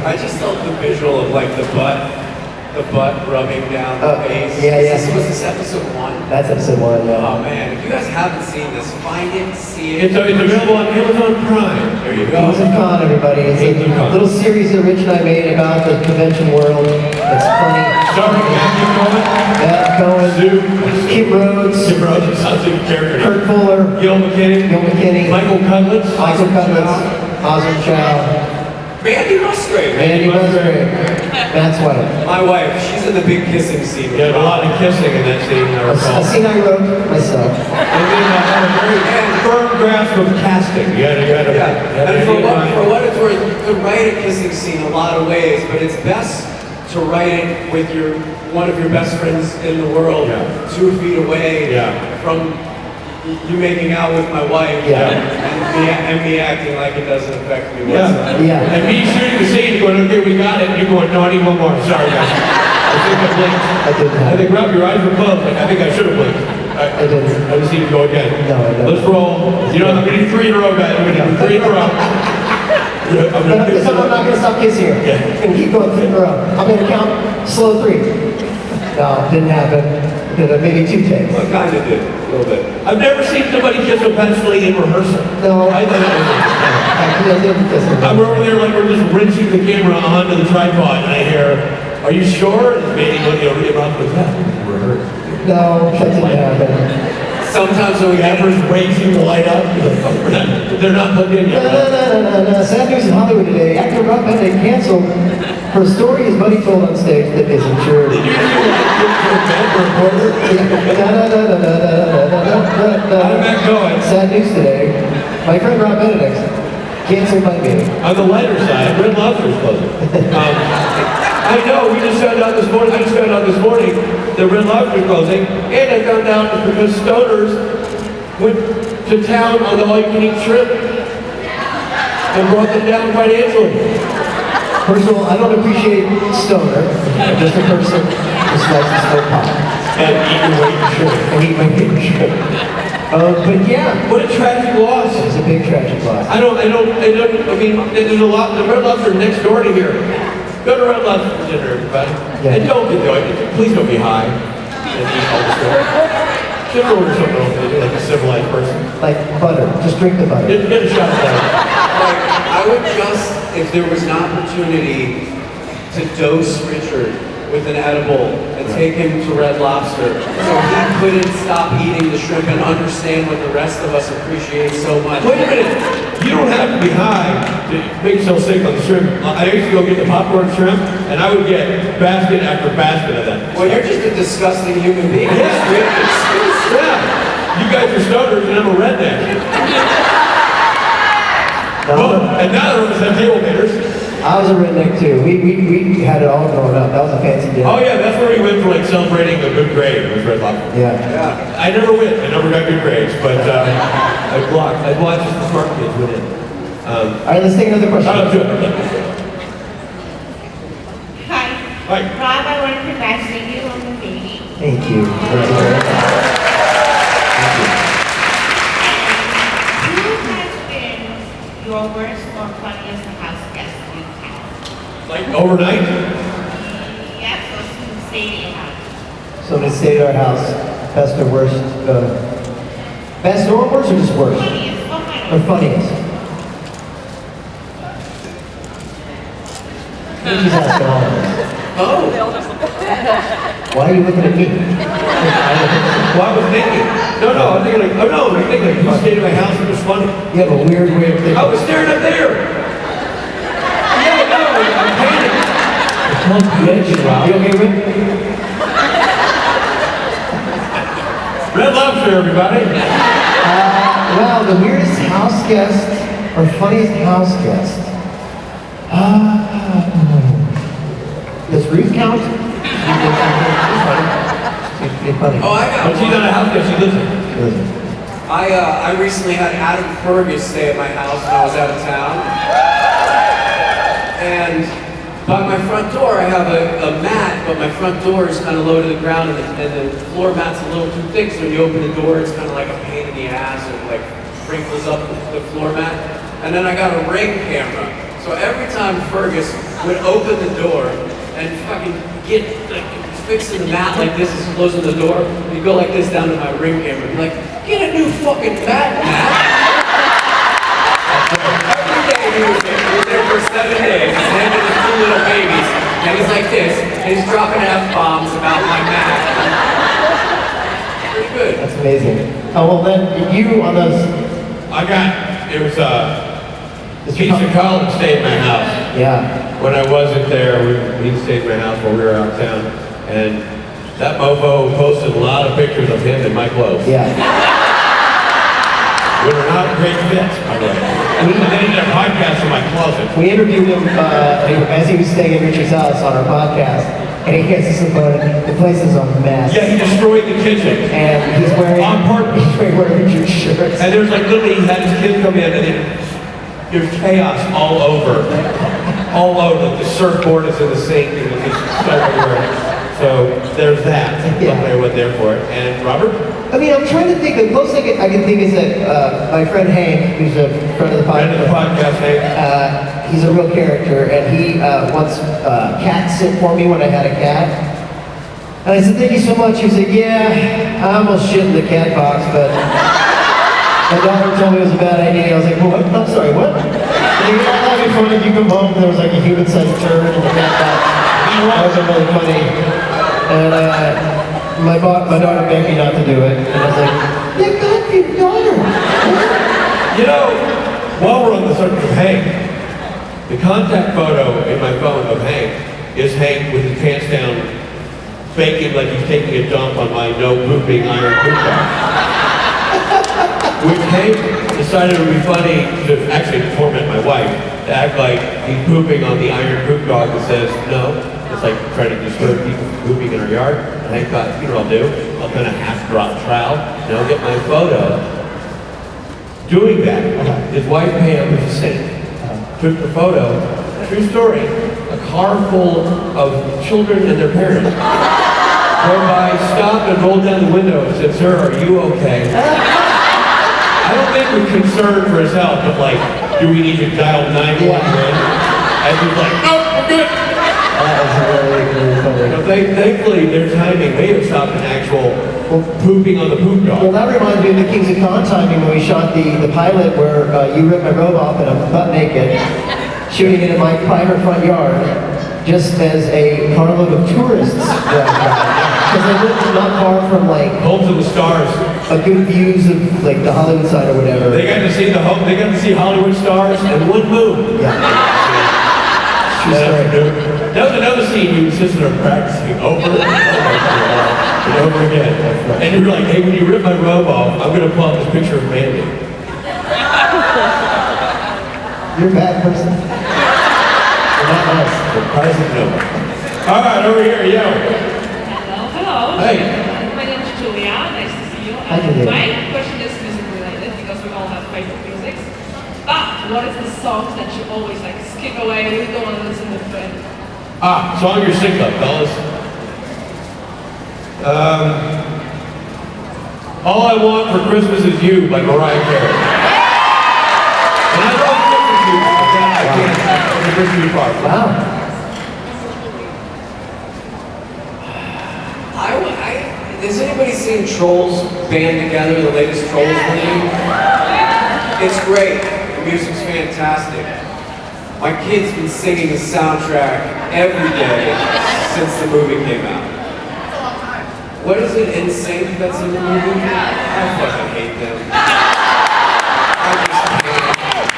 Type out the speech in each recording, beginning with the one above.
I just love the visual of like the butt rubbing down the face. Yeah. Was this episode 1? That's episode 1, yeah. Oh man, if you guys haven't seen this, find it, see it. It's available on Amazon Prime. There you go. Pros and Con, everybody. It's a little series that Rich and I made about the convention world. It's funny. Starring Matthew Cohen. Matt Cohen. Kim Rhodes. Kim Rhodes, sounds like a character. Kurt Fuller. Gil McKinney. Michael Cudlitz. Osmond Chow. Mandy Musgrave. Mandy Musgrave. That's why. My wife, she's in the big kissing scene. Yeah, a lot of kissing in that scene, I recall. A scene I wrote myself. And then I had a very firm grasp of casting. And for what it's worth, you could write a kissing scene a lot of ways, but it's best to write it with one of your best friends in the world, 2 feet away from you making out with my wife, and me acting like it doesn't affect me whatsoever. And me shooting the scene, going, okay, we got it, and you going, no, I need one more. Sorry, guys. I think I blinked. I think, Rob, your eyes were closed. I think I should have blinked. I didn't. I just need to go again. No, I don't. Let's roll. You know, I'm going to do 3 in a row, guys. I'm going to do 3 in a row. I'm not going to stop kissing here. I'm going to keep going 3 in a row. I'm going to count slow 3. No, didn't happen. Maybe 2 takes. Well, kind of did, a little bit. I've never seen somebody kiss so passionately in rehearsal. No. I didn't kiss him. I'm over there like we're just rinsing the camera onto the tripod, and I hear, "Are you sure?" And maybe about with that. No, that didn't happen. Sometimes when we Cameras raising the light up, they're not plugged in yet. No. Sad news in Hollywood today. Actor Rob Benedict canceled for a story his buddy told on stage that isn't true. Did you I'm Matt Cohen. Sad news today. My friend Rob Benedict canceled by me. On the lighter side, Red Lobster's closing. I know, we just found out this morning, I just found out this morning that Red Lobster's closing, and I found out it's because stoners went to town on the all-you-can-eat shrimp and brought them down financially. First of all, I don't appreciate stoner. I'm just a person who likes to smoke pot. And eat your weight in shrimp. And eat my weight in shrimp. But yeah. What a tragic loss. It's a big tragic loss. I mean, there's a lot, the Red Lobster next door to here. Go to Red Lobster for dinner, everybody. Yeah. And don't enjoy it. Please don't be high and eat all the stuff. Just order something else, like a civilized person. Like butter. Just drink the butter. Get a shot of butter. Like, I would just, if there was an opportunity to dose Richard with an edible and take him to Red Lobster so he couldn't stop eating the shrimp and understand what the rest of us appreciate so much. Wait a minute. You don't have to be high to make yourself sick on the shrimp. I used to go get the popcorn shrimp, and I would get basket after basket of that. Well, you're just a disgusting human being. Yeah. You guys are stoners, and I'm a redneck. And neither of us have table maters. I was a redneck too. We had it all growing up. That was a fancy day. Oh yeah, that's where we went for like celebrating a good grade. It was Red Lobster. Yeah. I never went. I never got good grades, but I watched the smart kids win it. All right, let's take another question. Hi. Rob, I want to congratulate you on the baby. Thank you. Thank you. Who has been your worst or funniest house guest you've had? Like overnight? Yes, or who stayed at your house? So to stay at our house, best or worst? Best or worst, or just worst? Funniest. Or funniest? She's asking all of us. Oh. Why are you looking at me? Well, I was thinking. No, I'm thinking like, oh no, I'm thinking like, you stayed at my house, it was funny. You have a weird way of thinking. I was staring up there. Yeah, no, I'm panicked. You okay with it? Red Lobster, everybody. Well, the weirdest house guest or funniest house guest. Does Ruth count? It's funny. Oh, I got But she's one. not a house guest, she lives in. I recently had Adam Fergus stay at my house when I was out of town. And by my front door, I have a mat, but my front door is kind of low to the ground, and the floor mat's a little too thick, so when you open the door, it's kind of like a pain in the ass. It like wrinkles up the floor mat. And then I got a Ring camera. So every time Fergus would open the door and fucking get like fixing the mat like this, is closing the door, he'd go like this down to my ring camera and be like, get a new fucking mat, Matt. Every day he was there for 7 days, he's handing his 2 little babies, and he's like this, and he's dropping F-bombs about my mat. Pretty good. That's amazing. Oh, well then, you on those... It was, Keith Collins stayed in my house. Yeah. When I wasn't there, he stayed in my house while we were out of town. And that mofo posted a lot of pictures of him in my clothes. Yeah. We were not a great fit, by the way. And then he did a podcast in my closet. We interviewed him as he was staying in Richard's house on our podcast, and he gets us about it. The place is a mess. Yeah, he destroyed the kitchen. And he's wearing on purpose. He's wearing Richard's shirts. And there's like literally, he had his kids come in, and there's chaos all over. All over. The surfboard is in the sink, and it's just so everywhere. So there's that. Yeah. I went there for it. And Robert? I mean, I'm trying to think. The closest I can think is that my friend Hank, who's a friend of the podcast. Friend of the podcast, Hank. He's a real character, and he once cat sit for me when I had a cat. And I said, thank you so much. He said, yeah, I almost shit in the cat box, but my daughter told me it was a bad idea. I was like, well, what? I'm sorry, what? And he said, that'd be funny if you come home and there was like a human-sized turd in the cat box. That would be really funny. And my daughter begged me not to do it. And I was like, yeah, God, your daughter. You know, while we're on the subject of Hank, the contact photo in my phone of Hank is Hank with his pants down, faking like he's taking a dump on my no pooping iron poop dog. Which Hank decided it would be funny to actually torment my wife, to act like he's pooping on the iron poop dog that says no. It's like trying to disturb people from pooping in our yard. And Hank thought, you know what I'll do? I'll kind of half-drop trowel, and I'll get my photo. Doing that, his wife Pam, who's a saint, took the photo. True story. A car full of children and their parents drove by, stopped, and rolled down the window and said, "Sir, are you okay?" I don't think we're concerned for his health, but like, do we need to dial 911? And he's like, "Nope, we're good." That was really, really funny. You know, thankfully, their timing may have stopped an actual pooping on the poop Well, dog. that reminds me of the Kings of Con timing when we shot the pilot where you ripped my robe off and I'm butt naked, shooting it in my private front yard, just as a carload of tourists drive by. Because I lived not far from like Home to the stars. a good views of like the Hollywood side or whatever. They got to see They got to see Hollywood stars and one moon. Yeah. That afternoon. That was another scene you insisted on practicing over and over again. And you were like, "Hey, when you rip my robe off, I'm going to pull out this picture of Mandy." You're a bad person. You're not nice. Surprising no. All right, over here, yo. Hello. Hey. My name is Julia. Nice to see you. Hi, Julia. My question is music related because we all have favorite music. What is the songs that you always like skip away? We don't want to listen to it. Song you're sick of, fellas. All I Want for Christmas Is You by Mariah Carey. And I love Christmas music, but I can't. It's a Christmas part. Wow. Has anybody seen Trolls band together, the latest Trolls movie? It's great. The music's fantastic. My kid's been singing the soundtrack every day since the movie came out. What is it, NSYNC that's in the movie? I fucking hate them. I just can't.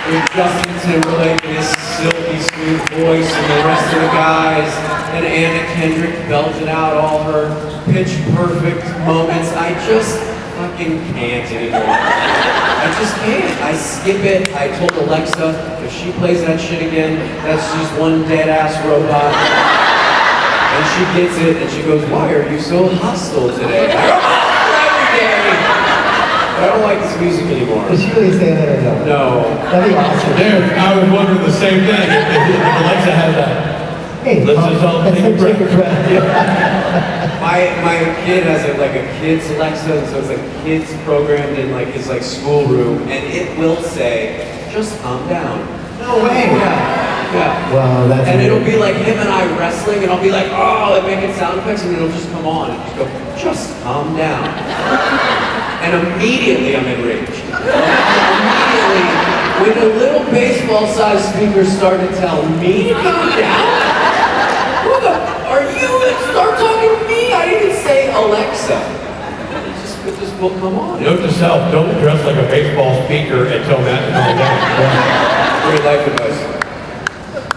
With Justin Timberlake and his silky smooth voice and the rest of the guys, and Anna Kendrick belted out all her pitch perfect moments. I just fucking can't anymore. I just can't. I skip it. I told Alexa, if she plays that shit again, that's just one dead ass robot. And she gets it and she goes, "Why are you so hostile today?" I go, "Every day." But I don't like this music anymore. Does she really say that or no? No. That'd be awesome. Dude, I was wondering the same thing. If Alexa has that. Hey, Let's just all take a breath. My kid has a kid's Alexa, and so it's like kids programmed in like his schoolroom, and it will say, "Just calm down." No way. Yeah. Yeah. Wow, that's And it'll weird. be like him and I wrestling, and I'll be like, oh, and making sound effects, and it'll just come on and just go, just calm down. And immediately I'm enraged. Immediately, when a little baseball-sized speaker started to tell me to calm down, who the are you that start talking to me? I didn't say Alexa. It just will come on. Note to self, don't dress like a baseball speaker and tell Matt to calm down. Great life advice.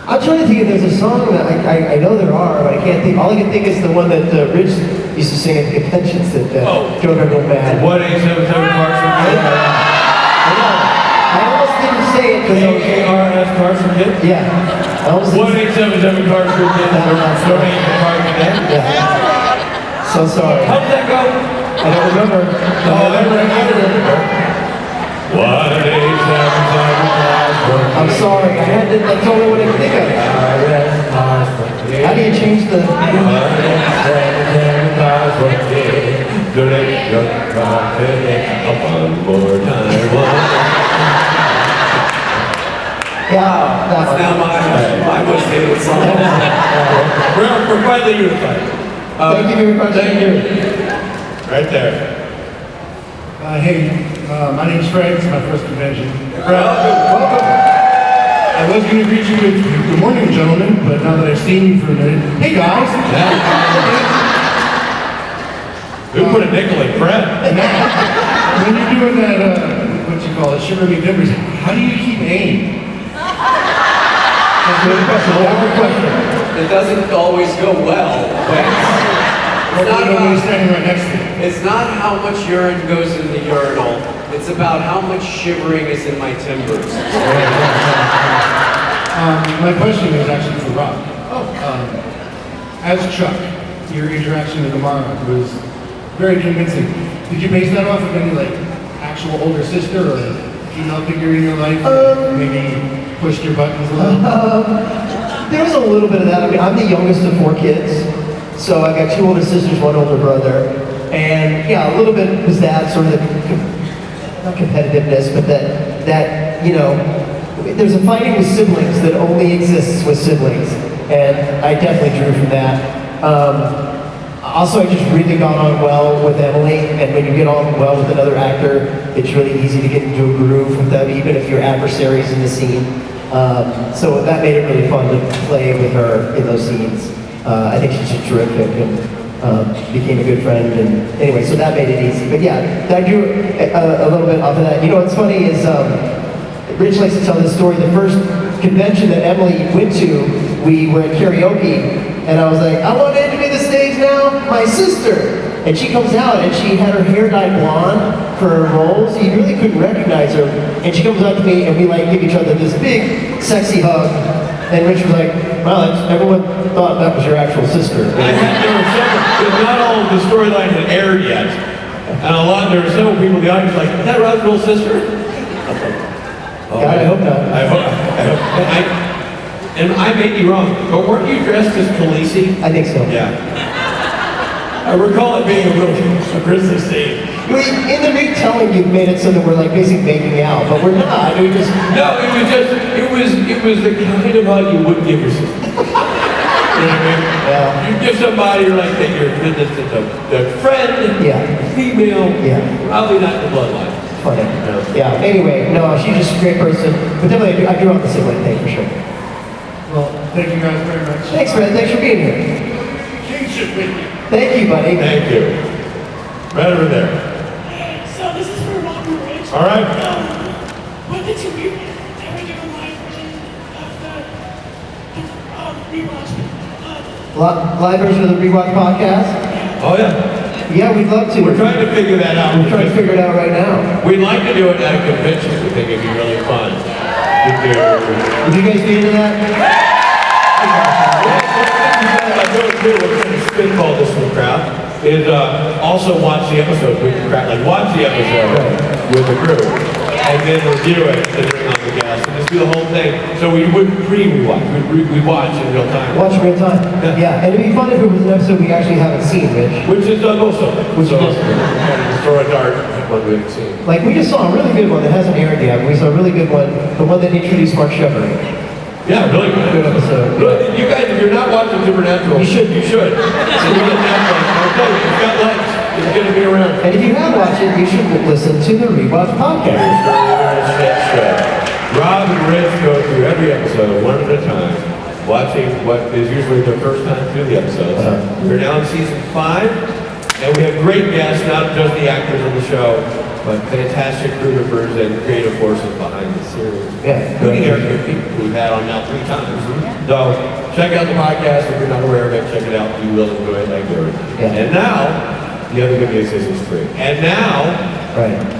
I'm trying to think if there's a song that I know there are, but I can't think. All I can think is the one that Rich used to sing at the conventions that drove everyone mad. 1877 Carson Kid? I almost didn't say it because I was... A-K-R-S Carson Kid? Yeah. I almost didn't... 1877 Carson Kid. Donate to Carson Kid. Yeah. So sorry. How did that go? I don't remember. No, I remember. 1877 Carson I'm sorry. That's the only one I can think of. How do you change the... Donate your profit one more time. Yeah, that That's now one. my most hated song. We're finally unified. Thank you very much. Thank you. Right there. Hey, my name's Fred. It's my first convention. Welcome. I was going to greet you with good morning, gentlemen, but now that I've seen you for a minute, hey guys. Who put a nickel in Fred? When you're doing that, what you call it, shiver me timbers, how do you keep aim? Good question. It doesn't always go well, but it's not Nobody's about, standing right next to you. it's not how much urine goes in the urinal. It's about how much shivering is in my timbers. My question is actually for Rob. As Chuck, your interaction with Amara was very convincing. Did you base that off of any like actual older sister or female figure in your life? that maybe pushed your buttons a little? There was a little bit of that. I mean, I'm the youngest of 4 kids, so I got 2 older sisters, 1 older brother, and yeah, a little bit was that sort of not competitiveness, but that you know, there's a fighting with siblings that only exists with siblings, and I definitely drew from that. Also, I just really got on well with Emily, and when you get on well with another actor, it's really easy to get into a groove with them, even if you're adversaries in the scene. So that made it really fun to play with her in those scenes. I think she's just terrific and became a good friend. And anyway, so that made it easy. But yeah, I drew a little bit off of that. You know what's funny is Rich likes to tell this story. The first convention that Emily went to, we were at karaoke, and I was like, I want to enter the stage now, my sister. And she comes out, and she had her hair dyed blonde for her role, so you really couldn't recognize her. And she comes up to me, and we like give each other this big, sexy hug. And Rich was like, well, everyone thought that was your actual sister. Because not all of the storylines had aired yet. And there were several people in the audience like, is that Rob's little sister? God, I hope not. And I may be wrong, but weren't you dressed as Khaleesi? I think so. Yeah. I recall it being a grisly scene. In the retelling, you've made it so that we're like basically making out, but we're not. We just No, it was the kind of hug you wouldn't give your sister. You know what I mean? Yeah. You give somebody you're like that you're the friend, Yeah. female, Yeah. probably not the bloodline. funny. Yeah. Anyway, no, she's just a great person. But definitely, I grew up the sibling thing for sure. Well, thank you guys very much. Thanks, Fred. Thanks for being here. Kingship with you. Thank you, buddy. Thank you. Right over there. So this is for Rob and Rich. All right. What did you do? Ever do a live version of the rewatch? Live version of the Rewatch podcast? Oh yeah. Yeah, we'd love to. We're trying to figure that out. We're trying to figure it out right now. We'd like to do it at a convention. We think it'd be really fun to do. Would you guys be into that? We're going to spitball this to the crowd. Is also watch the episode with the crowd. Like watch the episode with the group, and then review it and bring on the guests, and just do the whole thing. So we wouldn't pre-rewatch. We'd watch in real time. Watch real time. Yeah. Yeah, and it'd be fun if it was an episode we actually haven't seen, Rich. Which is Doug also. Which so, is throw a dart at one we haven't seen. Like, we just saw a really good one that hasn't aired yet. We saw a really good one, the one that introduced Mark Shepard. Yeah, really good. Good episode. Really, you guys, if you're not watching Supernatural, You should. You should. So we get that one. I'll tell you, it's got legs. It's going to be around. And if you have watched it, you should listen to the Rewatch podcast. Rob and Rich go through every episode one at a time, watching what is usually their first time through the episodes. We're now in season 5, and we have great guests, not just the actors on the show, but fantastic crew members and creative forces behind the series. Yeah. Including Eric Hippie, who we've had on now 3 times. So check out the podcast. If you're not aware of it, check it out. You will enjoy it like everything. Yeah. And now, the other good news is it's free. And now, Right.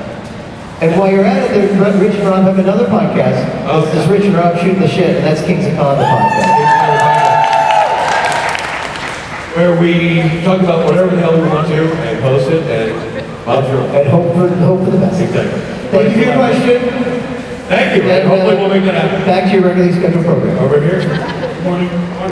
And while you're at it, Rich and Rob have another podcast. Oh, It's Rich and Rob Shooting the Shit, and that's Kings of Con, the podcast. where we talk about whatever the hell we want to and post it and Bob's your And hope for the best. Exactly. Thank you for your question. Thank you. And, Hopefully we'll make that happen. Back to your regularly scheduled program. Over here. Good morning.